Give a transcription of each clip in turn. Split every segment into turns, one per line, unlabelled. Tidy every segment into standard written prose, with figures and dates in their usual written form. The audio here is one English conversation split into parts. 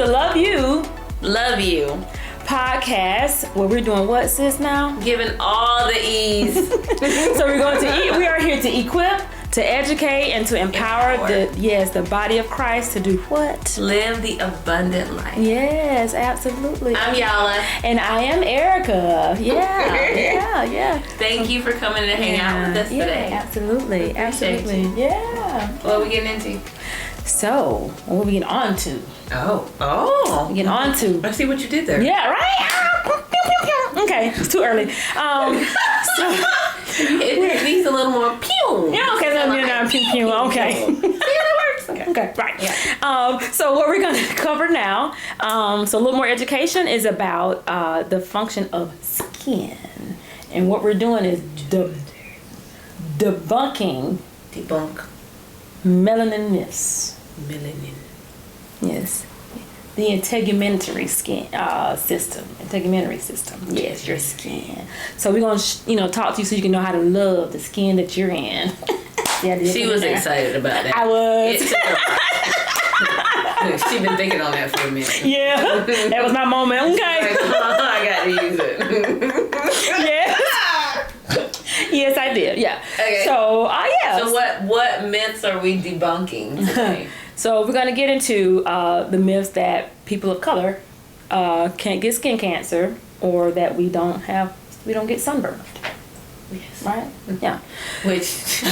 the Love You podcast, where we're doing what, sis, now?
Giving all the E's.
So we are here to equip, to educate, and to empower the body of Christ to do what?
Live the abundant life.
Yes, absolutely.
I'm Yala.
And I am Erica. Yeah.
Thank you for coming to hang out with us today.
Absolutely. Yeah.
What are we getting into?
So, what are we getting on to?
Oh.
We're getting on to.
I see what you did there.
Yeah, right? Okay, it's too early.
It needs a little more pew.
Yeah, okay, so pew. Okay.
See, that works.
Okay, right.
Yeah.
So what we're going to cover now, so a little more education, is about the function of skin. And what we're doing is debunking melanin myths.
Melanin.
Yes. The integumentary system. Yes, your skin. So we're going to, talk to you so you can know how to love the skin that you're in.
She was excited about that.
I was.
She's been thinking on that for a minute.
Yeah, that was my moment. Okay.
I got to use it.
Yes. Yes, I did. Yeah.
Okay.
So,
So what myths are we debunking today?
So we're going to get into the myths that people of color can't get skin cancer, or that we don't get sunburned.
Yes.
Right? Yeah.
Which,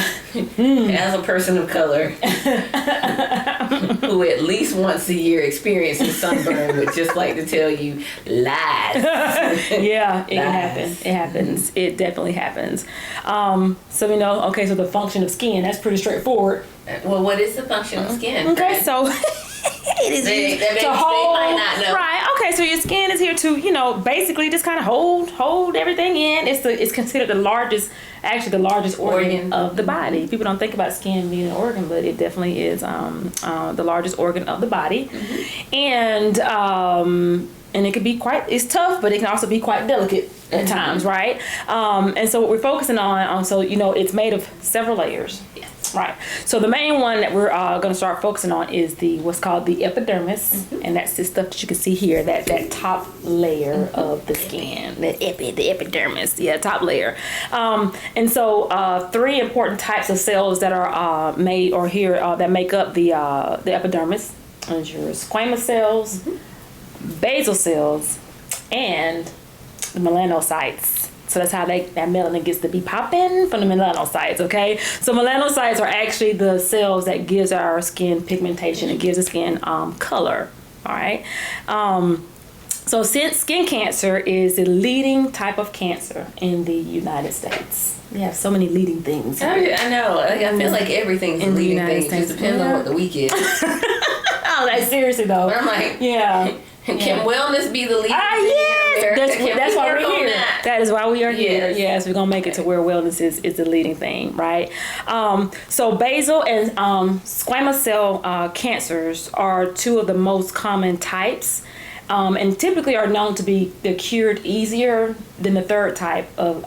as a person of color, who at least once a year experiences sunburn, would just like to tell you, lies.
Yeah, it can happen. It happens. It definitely happens. So we know, okay, so the function of skin, that's pretty straightforward.
Well, what is the function of skin?
Okay, so it is to hold.
They might not know.
Right. Okay, so your skin is here to, basically just kind of hold everything in. It's considered the largest organ of the body. People don't think about skin being an organ, but it definitely is the largest organ of the body. Mm-hmm. And it could be it's tough, but it can also be quite delicate at times, right? And so what we're focusing on, it's made of several layers.
Yes.
Right. So the main one that we're going to start focusing on is what's called the epidermis, and that's the stuff that you can see here, that top layer of the skin, the epidermis, top layer. And so three important types of cells that are made or here that make up the epidermis is your squamous cells, basal cells, and the melanocytes. So that's how that melanin gets to be popping from the melanocytes, okay? So melanocytes are actually the cells that gives our skin pigmentation. It gives the skin color, all right? So since skin cancer is the leading type of cancer in the United States. We have so many leading things.
Oh, yeah, I know. I feel like everything's
in
a leading
the United
thing.
States.
It just depends on what the week is.
Oh, that's seriously though.
But I'm like,
yeah.
Can wellness be the leading thing
yes.
in America?
That's why we're here. That is why we are here.
Yes,
We're going to make it to where wellness is the leading thing, right? So basal and squamous cell cancers are two of the most common types, and typically are known to be cured easier than the third type of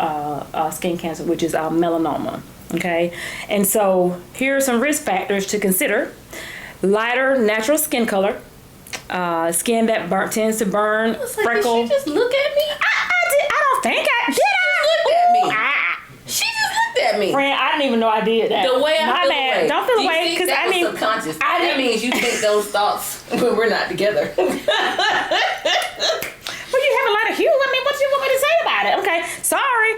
skin cancer, which is melanoma, okay? And so here are some risk factors to consider. Lighter natural skin color, skin that tends to burn, freckle.
Did she just look at me?
I don't think I did.
Looked at me. She just looked at me.
Friend, I didn't even know I did that.
The way I
My
feel
bad.
away.
Don't feel away because I mean,
subconscious. That means you think those thoughts when we're not together.
Well, you have a lot of hue. I mean, what you want me to say about it? Okay, sorry.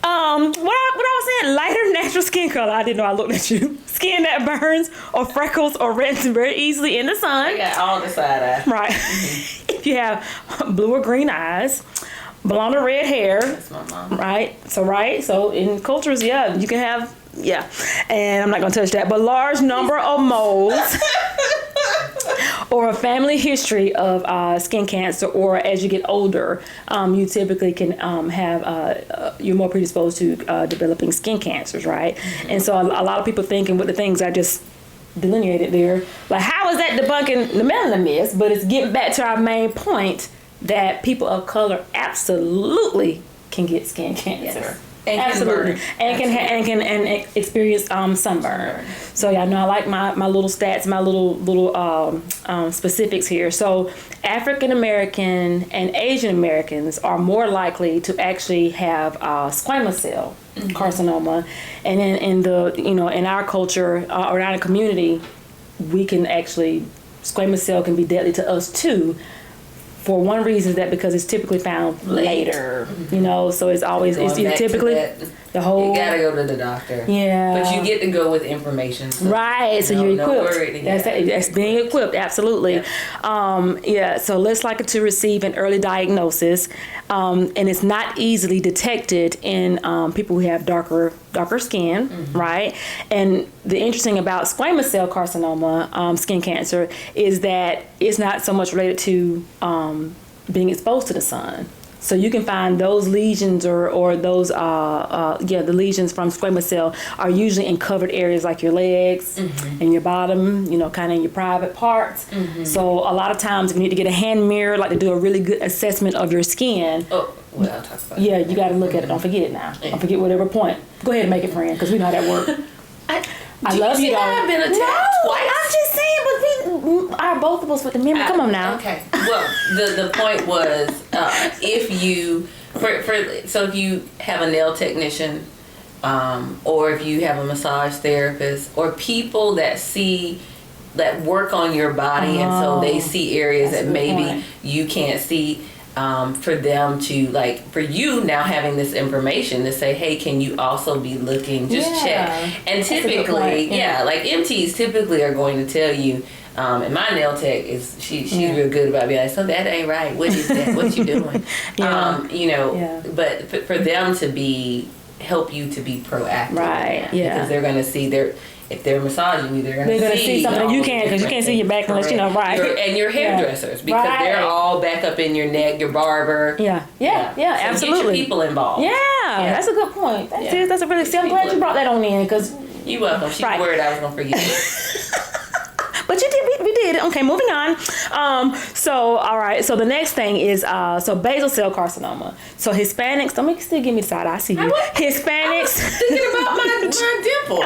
What I was saying, lighter natural skin color. I didn't know I looked at you. Skin that burns or freckles or reds very easily in the sun.
I got all the side eye.
Right. If you have blue or green eyes, blonde or red hair.
That's my mom.
Right. So in cultures, you can have, and I'm not going to touch that, but large number of moles or a family history of skin cancer, or as you get older, you typically can you're more predisposed to developing skin cancers, right? Mm-hmm. And so a lot of people thinking with the things I just delineated there, like how is that debunking the melanin myths? But it's getting back to our main point that people of color absolutely can get skin cancer.
And
absolutely,
burn.
and can experience sunburn. So yeah, I know I like my little stats, my little specifics here. So African American and Asian Americans are more likely to actually have squamous cell carcinoma, and then in our culture or in our community, we can actually squamous cell can be deadly to us too. For one reason, that because it's typically found later, so it's always typically the whole.
You gotta go to the doctor.
Yeah,
but you get to go with information. So,
right, so you're equipped. That's being equipped, absolutely.
Yeah.
So less likely to receive an early diagnosis, and it's not easily detected in people who have darker skin, right? And the interesting about squamous cell carcinoma, skin cancer, is that it's not so much related to being exposed to the sun. So you can find those lesions or those the lesions from squamous cell are usually in covered areas like your legs and your bottom, kind of in your private parts. So a lot of times if you need to get a hand mirror, like to do a really good assessment of your skin.
Oh, well, I'll talk about
you got to look at it. Don't forget it now. Don't forget whatever point. Go ahead and make it, friend, because we know how that works. I love you, though.
I've been attacked twice.
I'm just saying, but we are both of us with the memory. Come on now.
Okay. Well, the point was, if you if you have a nail technician, or if you have a massage therapist, or people that work on your body, and so they see areas that maybe you can't see. For them to for you now having this information to say, hey, can you also be looking, just check. And typically, like MTs typically are going to tell you, and my nail tech is, she's real good about being like, so that ain't right. What is that? What you doing? But for them to help you to be proactive.
Right,
Because they're going to see if they're massaging you, they're going to see
something you can't, because you can't see your back unless right.
And your hairdressers, because they're all back up in your neck, your barber.
Yeah,
so
absolutely.
Get your people involved.
Yeah, that's a good point. That's a really, I'm glad you brought that on in, because.
You're welcome. She's worried I was going to forget.
But you did, we did. Okay, moving on. All right. So the next thing is, basal cell carcinoma. So Hispanics, don't make you still give me the side. I see you. Hispanics.
I was thinking about my dimple.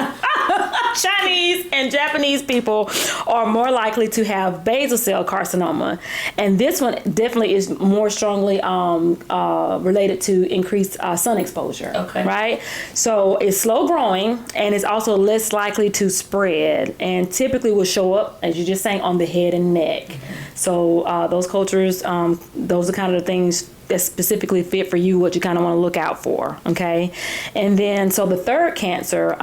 Chinese and Japanese people are more likely to have basal cell carcinoma. And this one definitely is more strongly related to increased sun exposure.
Okay.
Right? So it's slow growing, and it's also less likely to spread, and typically will show up, as you just saying, on the head and neck. So those cultures, those are kind of the things that specifically fit for you, what you kind of want to look out for. Okay. And then, so the third cancer,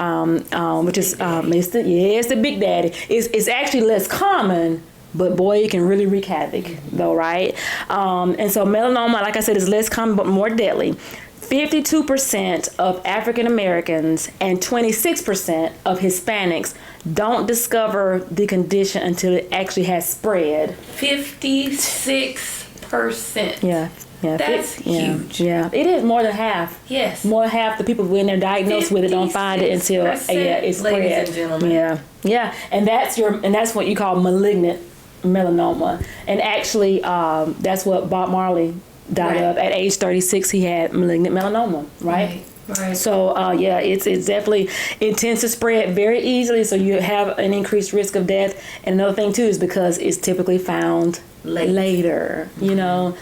which is it's the big daddy, is actually less common, but boy, it can really wreak havoc though, right? And so melanoma, like I said, is less common but more deadly. 52% of African Americans and 26% of Hispanics don't discover the condition until it actually has spread.
56%.
Yeah.
That's huge.
Yeah, it is more than half.
Yes.
More than half the people when they're diagnosed with it don't find it until it's spread.
Ladies and gentlemen.
Yeah. And that's what you call malignant melanoma. And actually, that's what Bob Marley died of at age 36. He had malignant melanoma, right? So it's definitely, it tends to spread very easily, so you have an increased risk of death. And another thing too is because it's typically found later, and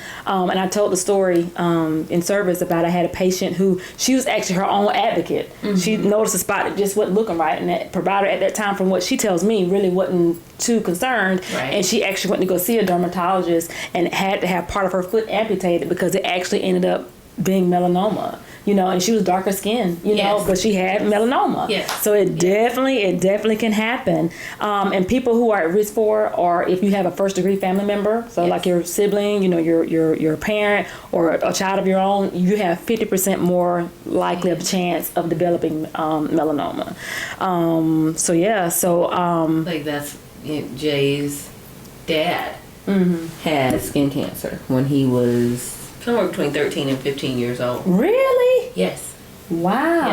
I told the story in service about, I had a patient who, she was actually her own advocate. She noticed a spot that just wasn't looking right, and that provider at that time, from what she tells me, really wasn't too concerned, and she actually went to go see a dermatologist and had to have part of her foot amputated because it actually ended up being melanoma. And she was darker skinned, but she had melanoma. So it definitely can happen. And people who are at risk for, or if you have a first degree family member, so like your sibling, your parent or a child of your own, you have 50% more likely of chance of developing melanoma.
Like that's Jay's dad had skin cancer when he was somewhere between 13 and 15 years old.
Really?
Yes.
Wow.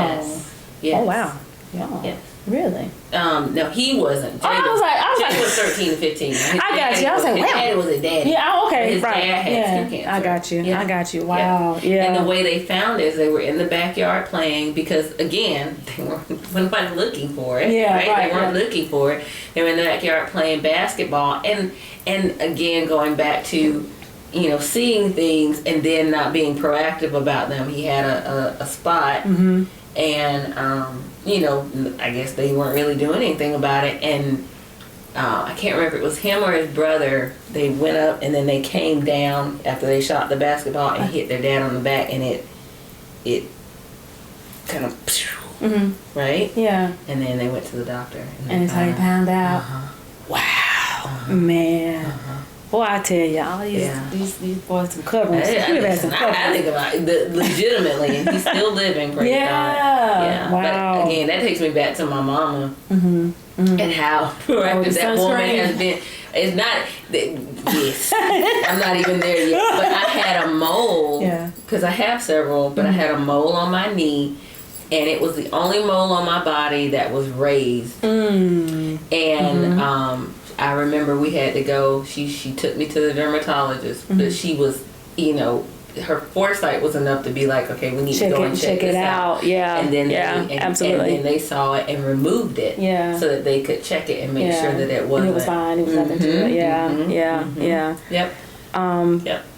Yes.
Oh, wow. Yeah.
Yes.
Really?
No, he wasn't. Jay
I was like,
Jay was 13 to 15.
I got you. I was like,
his
wow.
daddy was a daddy.
Yeah, okay,
His
right.
dad had skin cancer.
I got you.
Yeah.
I got you. Wow. Yeah.
And the way they found it is they were in the backyard playing because, again, they weren't looking for it.
Yeah, right,
They weren't looking for it. They were in the backyard playing basketball. And again, going back to, you know, seeing things and then not being proactive about them. He had a spot.
Mm-hmm.
And, you know, I guess they weren't really doing anything about it. And I can't remember if it was him or his brother. They went up and then they came down after they shot the basketball and hit their dad on the back. And it kind of,
Mm-hmm.
right?
Yeah.
And then they went to the doctor.
And it's how they found out. Wow. Man. Boy, I tell you, all these boys some coverings.
I think about it legitimately, and he's still living. Praise God. Yeah.
Wow.
But again, that takes me back to my mama and how proactive that woman has been. It's not. Yes, I'm not even there yet. But I had a mole because I have several. But I had a mole on my knee. And it was the only mole on my body that was raised. And I remember we had to go. She took me to the dermatologist, but she was, you know, her foresight was enough to be like, okay, we need to go and check it out.
Yeah,
and then
absolutely.
And then they saw it and removed it.
Yeah,
so that they could check it and make sure that it wasn't.
And it was fine. It was nothing to it. Yeah.
Yep.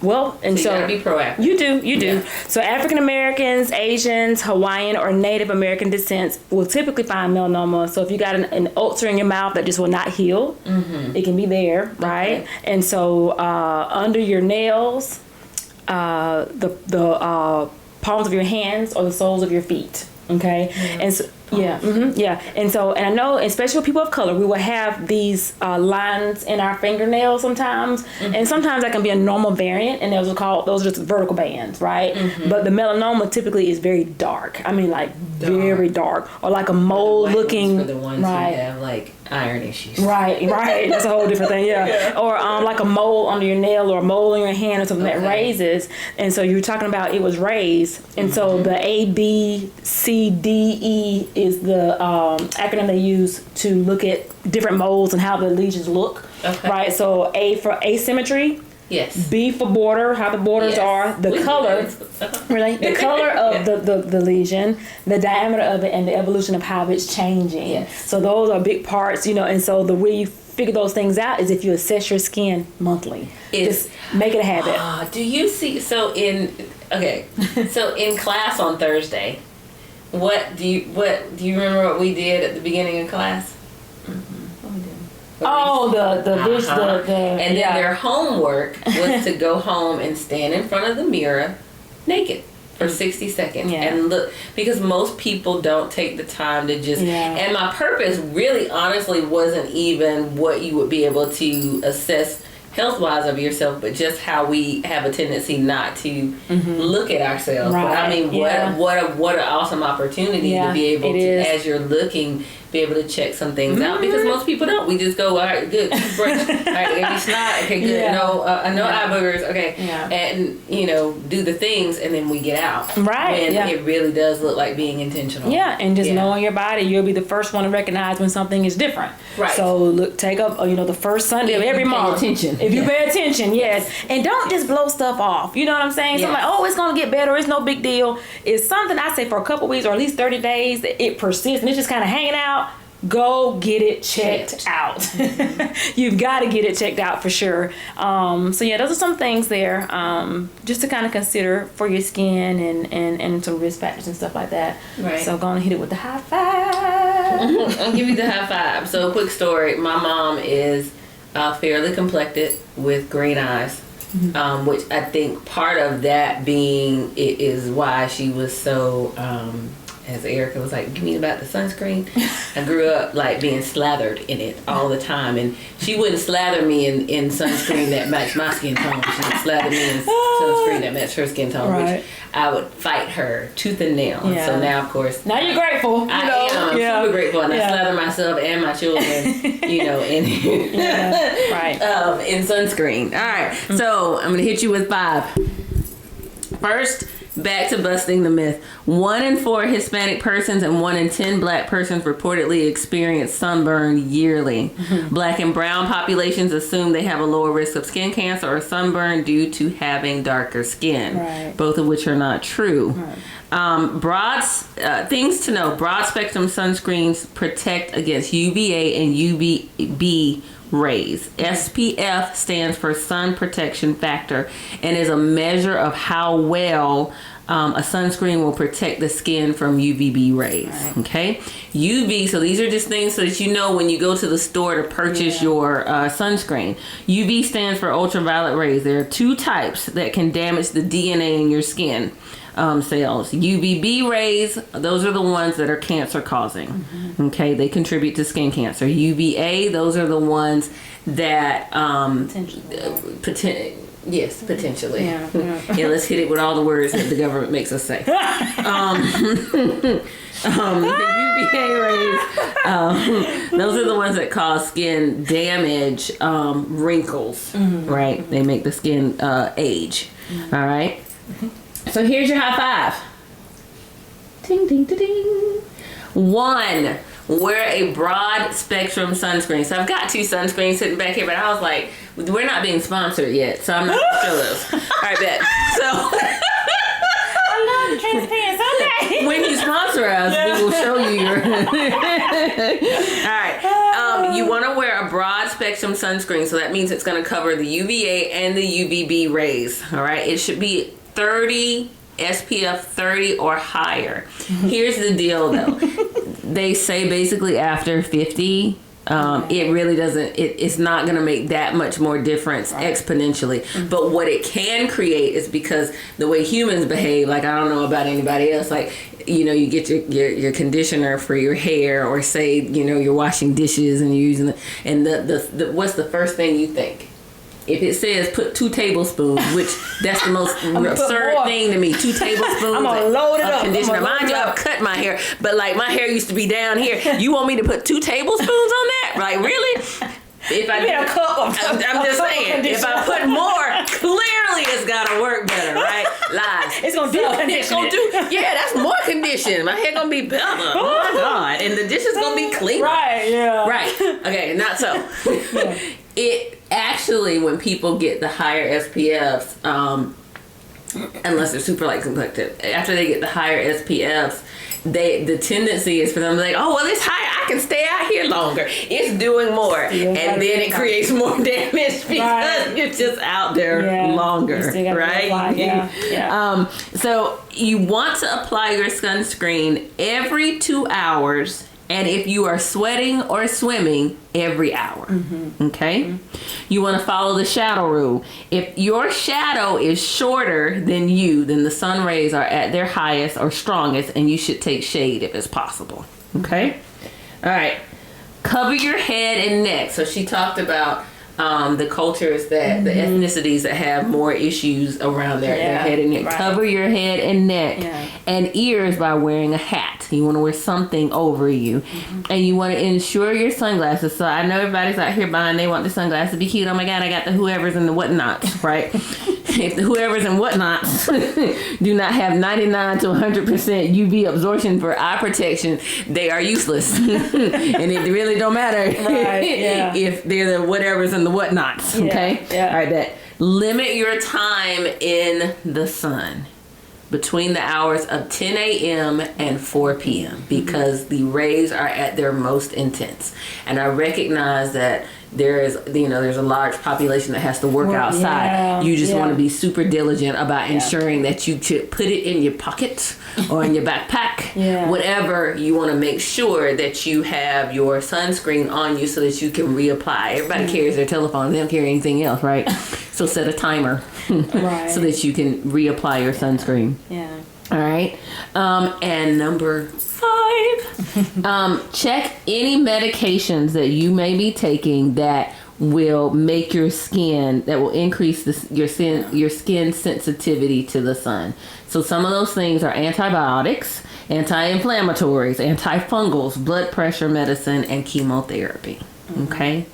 Well, and
so you gotta be proactive.
You do. Yeah. So African Americans, Asians, Hawaiian, or Native American descents will typically find melanoma. So if you got an ulcer in your mouth that just will not heal, it can be there, right? Okay. And so under your nails, the palms of your hands, or the soles of your feet. Okay, and so and I know, especially with people of color, we will have these lines in our fingernails sometimes, and sometimes that can be a normal variant, and those are just vertical bands, right? But the melanoma typically is very dark. I mean, like very dark, or like a mole looking.
For the ones who have like iron issues. Right.
That's a whole different thing. Yeah. Or like a mole under your nail, or a mole in your hand, or something that raises. And so you were talking about it was raised, and so the A, B, C, D, E is the acronym they use to look at different moles and how the lesions look. Okay. Right. So A for asymmetry.
Yes.
B for border, how the borders are, the color, the color of the lesion, the diameter of it, and the evolution of how it's changing.
Yes.
So those are big parts, you know, and so the way you figure those things out is if you assess your skin monthly. Just make it a habit.
Do you see, so in class on Thursday, do you remember what we did at the beginning of class?
Oh,
and then their homework was to go home and stand in front of the mirror naked for 60 seconds and look, because most people don't take the time to just and my purpose really honestly wasn't even what you would be able to assess health-wise of yourself, but just how we have a tendency not to look at ourselves. Right. But I mean, what an awesome opportunity to be able to, as you're looking, be able to check some things out, because most people don't. We just go, all right, good, brush, all right, any snot, okay, good, no eye boogers, okay, and you know, do the things, and then we get out.
Right.
And it really does look like being intentional.
Yeah, and just knowing your body, you'll be the first one to recognize when something is different. Right. So look, take up, the first Sunday of every month. If you pay attention, yes. And don't just blow stuff off. You know what I'm saying? So I'm like, oh, it's gonna get better. It's no big deal. It's something I say for a couple weeks or at least 30 days that it persists and it's just kind of hanging out. Go get it checked out. You've got to get it checked out for sure. So yeah, those are some things there just to kind of consider for your skin and some risk factors and stuff like that. Right. So go on and hit it with the high five.
I'll give you the high five. So a quick story. My mom is fairly complected with green eyes, which I think part of that being it is why she was so... as Erica was like, you mean about the sunscreen? I grew up like being slathered in it all the time, and she wouldn't slather me in sunscreen that matched my skin tone. She would slather me in sunscreen that matched her skin tone, which I would fight her tooth and nail. Yeah. And so now, of course,
now you're grateful.
I'm super grateful, and I slather myself and my children, in sunscreen. All right, so I'm gonna hit you with 5. First, back to busting the myth. 1 in 4 Hispanic persons and 1 in 10 black persons reportedly experience sunburn yearly. Black and brown populations assume they have a lower risk of skin cancer or sunburn due to having darker skin, both of which are not true. Things to know: broad spectrum sunscreens protect against UVA and UVB rays. SPF stands for sun protection factor and is a measure of how well a sunscreen will protect the skin from UVB rays. Okay, UV, so these are just things so that you know when you go to the store to purchase your sunscreen. UV stands for ultraviolet rays. There are 2 types that can damage the DNA in your skin cells. UVB rays, those are the ones that are cancer causing. Okay, they contribute to skin cancer. UVA, those are the ones that potentially. Yeah, let's hit it with all the words that the government makes us say. The UVA rays, those are the ones that cause skin damage, wrinkles, right? They make the skin age. All right. So here's your high five. Ding, ding, ding, ding. 1, wear a broad spectrum sunscreen. So I've got 2 sunscreens sitting back here, but I was like, we're not being sponsored yet, so I'm not going to show those. All right, bet. So
I love the transparency. Okay.
when you sponsor us, we will show you your... All right. You want to wear a broad spectrum sunscreen, so that means it's going to cover the UVA and the UVB rays. All right. It should be 30 SPF 30 or higher. Here's the deal though. They say basically after 50 it really doesn't, it's not going to make that much more difference exponentially. But what it can create is because the way humans behave, like I don't know about anybody else, like, you know, you get your conditioner for your hair, or say, you know, you're washing dishes and you're using the what's the first thing you think? If it says put 2 tablespoons, which that's the most absurd thing to me, 2 tablespoons
I'm gonna load it up.
conditioner. Mind you, I've cut my hair, but like my hair used to be down here. You want me to put 2 tablespoons on that? Like really? If I I'm just saying, if I put more, clearly it's gotta work better, right? Lies.
It's gonna do conditioning.
Yeah, that's more condition. My hair gonna be better. Oh my God, and the dishes gonna be cleaner.
Right. Yeah.
Right. Okay. Not so. It actually, when people get the higher SPFs, unless they're super light complected, after they get the higher SPFs, the tendency is for them to be like, oh well, it's higher, I can stay out here longer. It's doing more, and then it creates more damage because you're just out there longer, right? So you want to apply your sunscreen every 2 hours. And if you are sweating or swimming, every hour. Okay? You want to follow the shadow rule. If your shadow is shorter than you, then the sun rays are at their highest or strongest, and you should take shade if it's possible. Okay? All right. Cover your head and neck. So she talked about the cultures that the ethnicities that have more issues around their head and neck. Cover your head and neck and ears by wearing a hat. You want to wear something over you, and you want to ensure your sunglasses. So I know everybody's out here buying, they want the sunglasses to be cute. Oh my God, I got the whoever's and the whatnots, right? If the whoever's and whatnots do not have 99 to 100% UV absorption for eye protection, they are useless. And it really don't matter if they're the whatever's and the whatnots. Okay? All right, bet. Limit your time in the sun between the hours of 10 a.m. and 4 p.m. because the rays are at their most intense. And I recognize that there's a large population that has to work outside. You just want to be super diligent about ensuring that you should put it in your pocket or in your backpack, whatever. You want to make sure that you have your sunscreen on you so that you can reapply. Everybody carries their telephone. They don't carry anything else, right? So set a timer so that you can reapply your sunscreen. All right. And number 5, check any medications that you may be taking that will make your skin, that will increase your skin sensitivity to the sun. So some of those things are antibiotics, anti-inflammatories, antifungals, blood pressure medicine, and chemotherapy. Okay?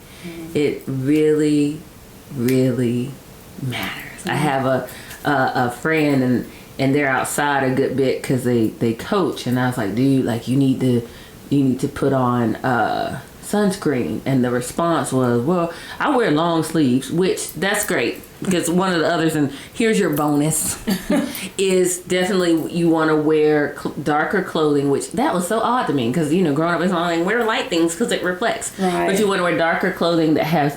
It really, really matters. I have a friend, and and they're outside a good bit because they coach. And I was like, dude, like you need to put on sunscreen. And the response was, well, I wear long sleeves, which that's great. Because one of the others, and here's your bonus, is definitely you want to wear darker clothing, which that was so odd to me because, growing up, it's not like wear light things because it reflects.
Right. But
you want to wear darker clothing that has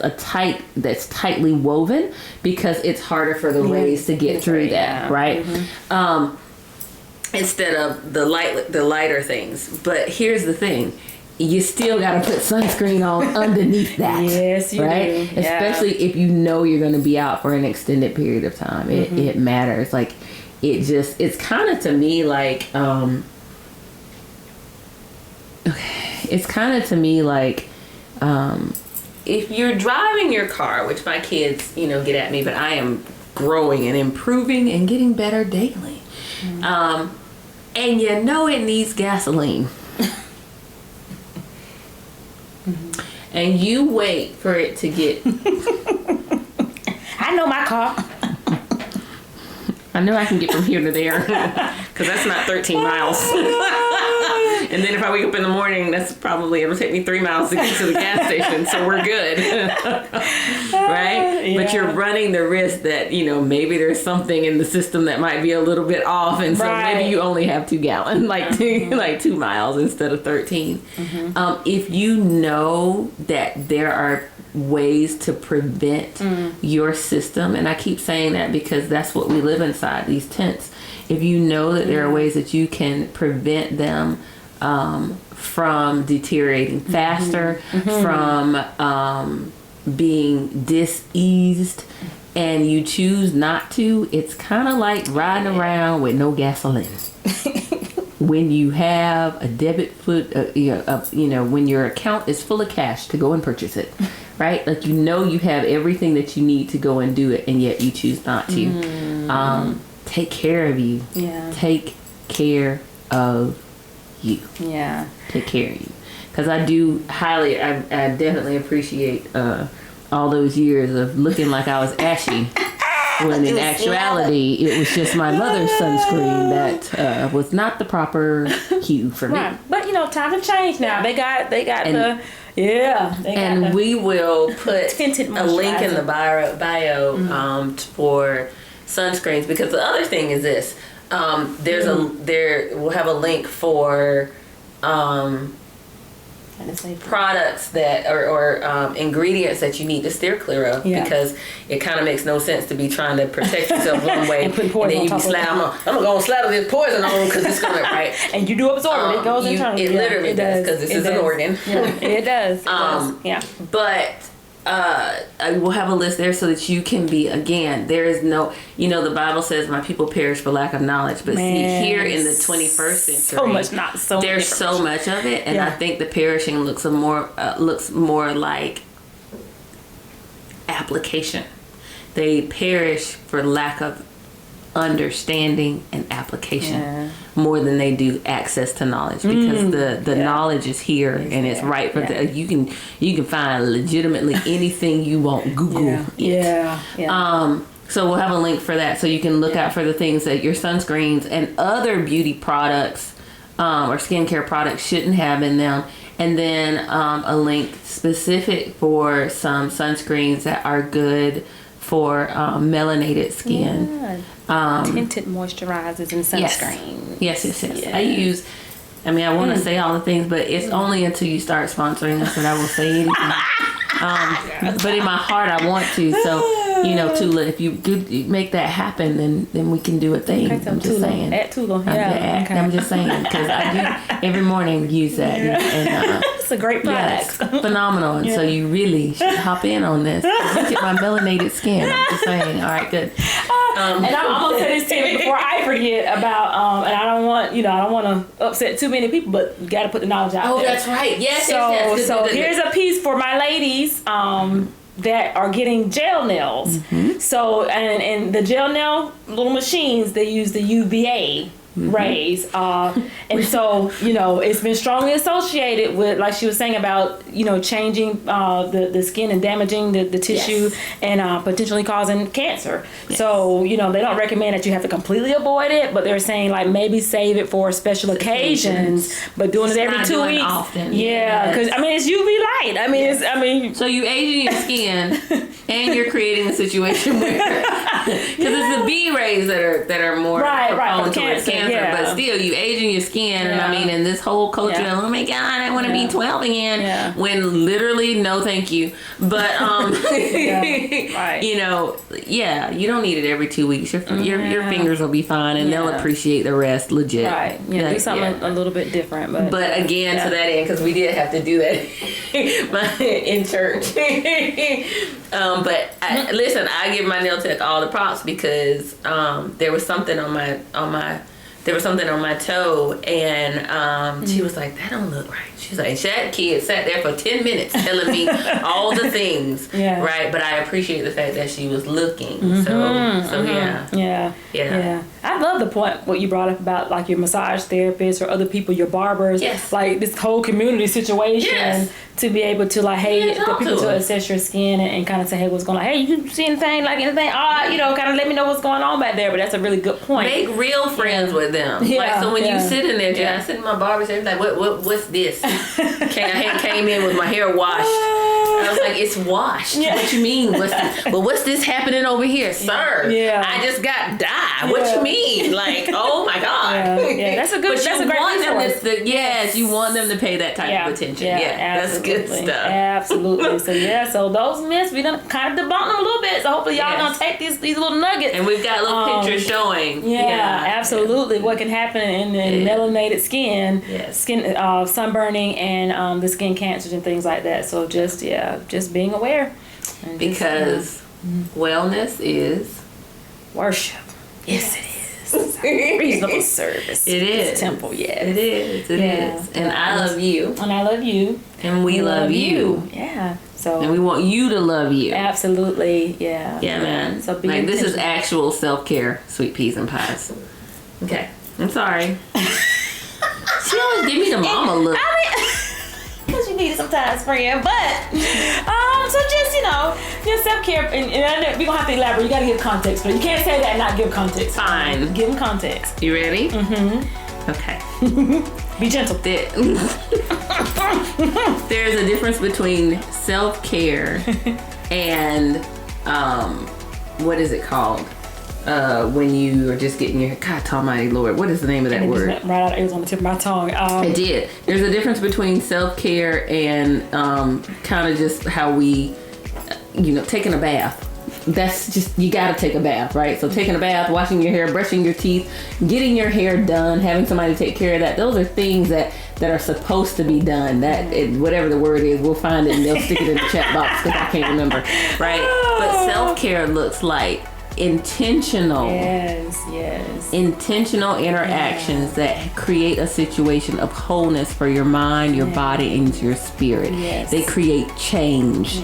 that's tightly woven because it's harder for the rays to get through that, right? Instead of the lighter things. But here's the thing. You still got to put sunscreen on underneath that.
Yes, you
right?
do.
Especially if you know you're going to be out for an extended period of time. It matters. Like, it's kind of to me like, it's kind of to me like, if you're driving your car, which my kids, get at me, but I am growing and improving and getting better daily. And it needs gasoline. And you wait for it to get...
I know my car.
I know I can get from here to there. Because that's not 13 miles. And then if I wake up in the morning, it'll take me 3 miles to get to the gas station. So we're good. Right? Yeah. But you're running the risk that, maybe there's something in the system that might be a little bit off. And so maybe you only have 2 gallons, like 2 miles instead of 13. If you know that there are ways to prevent your system, and I keep saying that because that's what we live inside, these tents. If you know that there are ways that you can prevent them from deteriorating faster, from being diseased, and you choose not to, it's kind of like riding around with no gasoline. When you have a debit when your account is full of cash to go and purchase it, right? Like, you have everything that you need to go and do it, and yet you choose not to. Take care of you. Yeah. Take care of you. Yeah. Take care of you. Because I definitely appreciate all those years of looking like I was ashy. When in actuality, it was just my mother's sunscreen that was not the proper hue for me.
Right. But times have changed now. They got
we will put a link in the bio for sunscreens, because the other thing is this. We'll have a link for products that or ingredients that you need to steer clear of, because it kind of makes no sense to be trying to protect yourself one way and then you be slamming. I'm gonna slather this poison on because it's gonna
and you do absorb it. It goes internally.
It literally does, because this is an organ.
It does.
But I will have a list there so that you can be, again, there is no, the Bible says my people perish for lack of knowledge, but see, here in the 21st century, there's so much of it, and I think the perishing looks more like application. They perish for lack of understanding and application more than they do access to knowledge, because the knowledge is here and it's right for you can find legitimately anything you want. Google it. So we'll have a link for that, so you can look out for the things that your sunscreens and other beauty products or skincare products shouldn't have in them, and then a link specific for some sunscreens that are good for melanated skin.
Tinted moisturizers and sunscreen.
Yes. I want to say all the things, but it's only until you start sponsoring us that I will say anything. But in my heart, I want to. So, Tula, if you make that happen, then we can do a thing. Okay, so I'm just saying.
At Tula.
I'm just saying, because I do every morning use that. And
it's a great product.
Yes, phenomenal. And so you really should hop in on this. Look at my melanated skin. I'm just saying. All right, good.
And I'm gonna say this too before I forget about and I don't want to upset too many people, but you got to put the knowledge out there.
Oh, that's right. Yes.
So here's a piece for my ladies that are getting gel nails. So and the gel nail little machines, they use the UVA rays. And so, it's been strongly associated with, like she was saying about, changing the skin and damaging the tissue and potentially causing cancer. So, they don't recommend that you have to completely avoid it, but they're saying like maybe save it for special occasions, but doing it every 2 weeks.
Often.
Yeah, because it's UV light.
So you aging your skin and you're creating a situation where, because it's the B rays that are more prone to cancer, but still you aging your skin, and this whole culture, oh my God, I want to be 12 again, when literally no thank you, but you don't need it every 2 weeks. Your fingers will be fine and they'll appreciate the rest legit.
Right. Yeah, do something a little bit different. But
again, to that end, because we did have to do that in church. But I give my nail tech all the props because there was something on my toe, and she was like, that don't look right. She's like, that kid sat there for 10 minutes telling me all the things, right? But I appreciate the fact that she was looking. Yeah.
I love the point what you brought up about like your massage therapist or other people, your barbers, like this whole community situation to be able to like, hey, the people to assess your skin and kind of say, hey, what's going on? Hey, you see anything odd? Kind of let me know what's going on back there. But that's a really good point.
Make real friends with them. Like, so when you sit in there, I sit in my barber's chair, like, what's this? I came in with my hair washed. I was like, it's washed. What you mean? What's this happening over here, sir? I just got dye. What you mean? Like, oh my God.
That's a good. That's a great resource.
You want them to pay that type of attention. That's good stuff.
Absolutely. So those myths, we done kind of debunked them a little bit. So hopefully y'all gonna take these little nuggets.
And we've got little pictures showing.
Absolutely. What can happen in melanated skin, sunburning, and the skin cancers and things like that. So just being aware.
Because wellness is
worship. Yes, it is. Reasonable service.
It is.
It's temple,
It is. It is. And I love you.
And I love you.
And we love you.
Yeah. So.
And we want you to love you.
Absolutely. Yeah.
Yeah, man.
So
this is actual self-care, sweet peas and pies. Okay. I'm sorry. She always give me the mama look.
Because you need it sometimes, friend. But, so just, your self-care, and we're going to have to elaborate. You got to give context, but you can't say that and not give context.
Fine.
Give them context.
You ready?
Mm-hmm.
Okay.
Be gentle.
There's a difference between self-care and, what is it called? When you are just getting your, God almighty Lord, what is the name of that word?
Right out, it was on the tip of my tongue.
It did. There's a difference between self-care and kind of just how we, taking a bath. That's just, you gotta take a bath, right? So taking a bath, washing your hair, brushing your teeth, getting your hair done, having somebody take care of that, those are things that are supposed to be done. Whatever the word is, we'll find it and they'll stick it in the chat box because I can't remember, right? But self-care looks like intentional interactions that create a situation of wholeness for your mind, your body, and your spirit. They create change.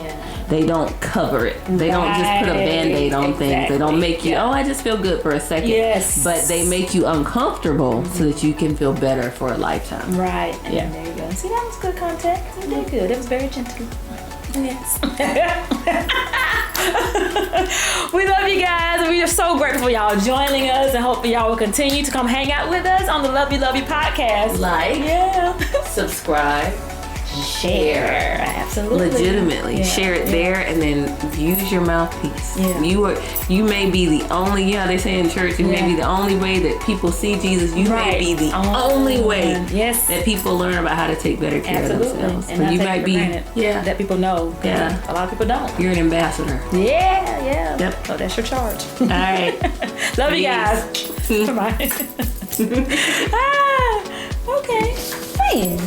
They don't cover it. They don't just put a band-aid on things. They don't make you, I just feel good for a second. But they make you uncomfortable so that you can feel better for a lifetime.
Right. And there you go. See, that was good content. You did good. It was very gentle. Yes. We love you guys. We are so grateful for y'all joining us, and hopefully y'all will continue to come hang out with us on the Love You podcast.
Subscribe,
share. Absolutely.
Legitimately. Share it there and then use your mouthpiece. You may be the only, they say in church, you may be the only way that people see Jesus. You may be the only way that people learn about how to take better care of themselves.
And
you might be
that people know. A lot of people don't.
You're an ambassador.
Yep. So that's your charge.
All right.
Love you guys. Bye. Okay. Man.